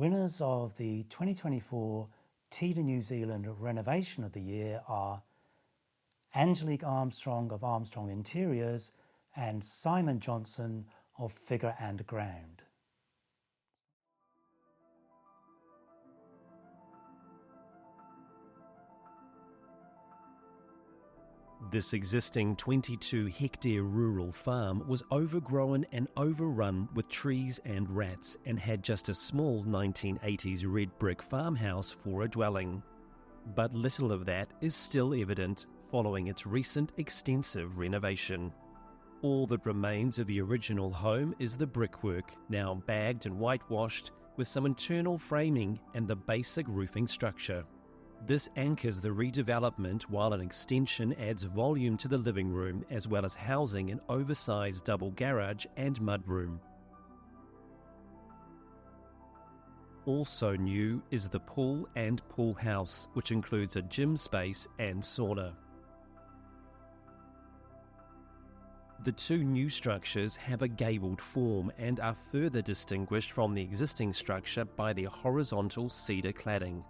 Winners of the 2024 TIDA New Zealand Renovation of the Year are Angelique Armstrong of Armstrong Interiors and Simon Johnson of Figure and Ground. This existing 22-hectare rural farm was overgrown and overrun with trees and rats and had just a small 1980s red brick farmhouse for a dwelling. But little of that is still evident following its recent extensive renovation. All that remains of the original home is the brickwork, now bagged and whitewashed, with some internal framing and the basic roofing structure. This anchors the redevelopment, while an extension adds volume to the living room as well as housing an oversized double garage and mudroom. Also new is the pool and pool house, which includes a gym space and sauna. The two new structures have a gabled form and are further distinguished from the existing structure by their horizontal cedar cladding.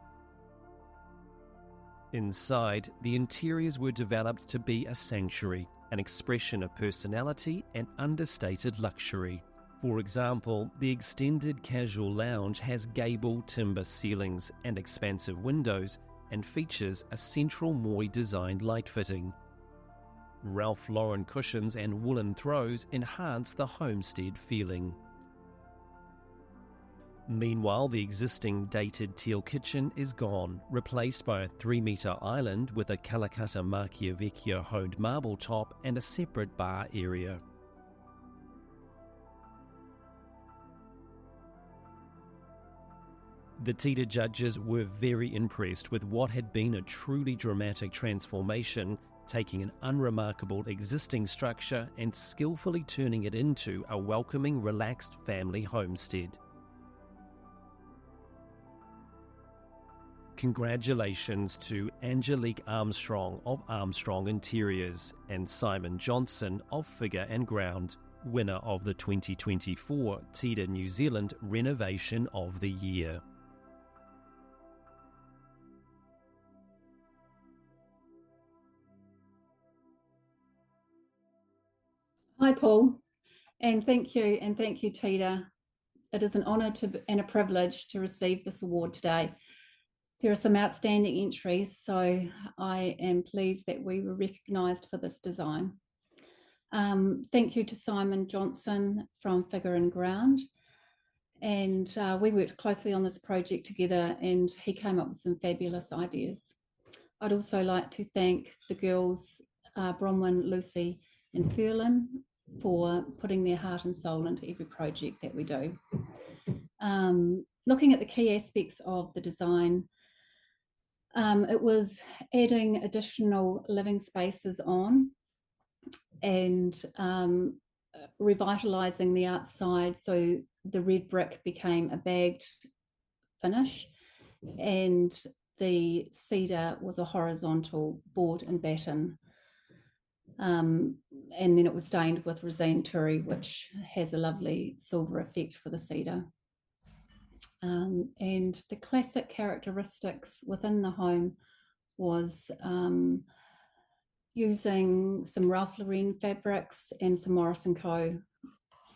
Inside, the interiors were developed to be a sanctuary, an expression of personality and understated luxury. For example, the extended casual lounge has gable timber ceilings and expansive windows and features a central Moy-designed light fitting. Ralph Lauren cushions and woolen throws enhance the homestead feeling. Meanwhile, the existing dated teal kitchen is gone, replaced by a 3-metre island with a Calacutta Macchia Vecchia honed marble top and a separate bar area. The TIDA judges were very impressed with what had been a truly dramatic transformation, taking an unremarkable existing structure and skillfully turning it into a welcoming, relaxed family homestead. Congratulations to Angelique Armstrong of Armstrong Interiors and Simon Johnson of Figure and Ground, winner of the 2024 TIDA New Zealand Renovation of the Year. Hi Paul, and thank you TIDA. It is an honour and a privilege to receive this award today. There are some outstanding entries, so I am pleased that we were recognised for this design. Thank you to Simon Johnson from Figure and Ground, and we worked closely on this project together and he came up with some fabulous ideas. I'd also like to thank the girls, Bronwyn, Lucy and Ferlin, for putting their heart and soul into every project that we do. Looking at the key aspects of the design, it was adding additional living spaces on and revitalising the outside, so the red brick became a bagged finish and the cedar was a horizontal board and batten. And then it was stained with resine turi, which has a lovely silver effect for the cedar. And the classic characteristics within the home was using some Ralph Lauren fabrics and some Morris & Co.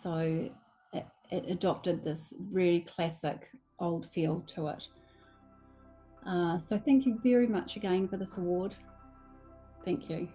So it adopted this really classic old feel to it. So thank you very much again for this award. Thank you.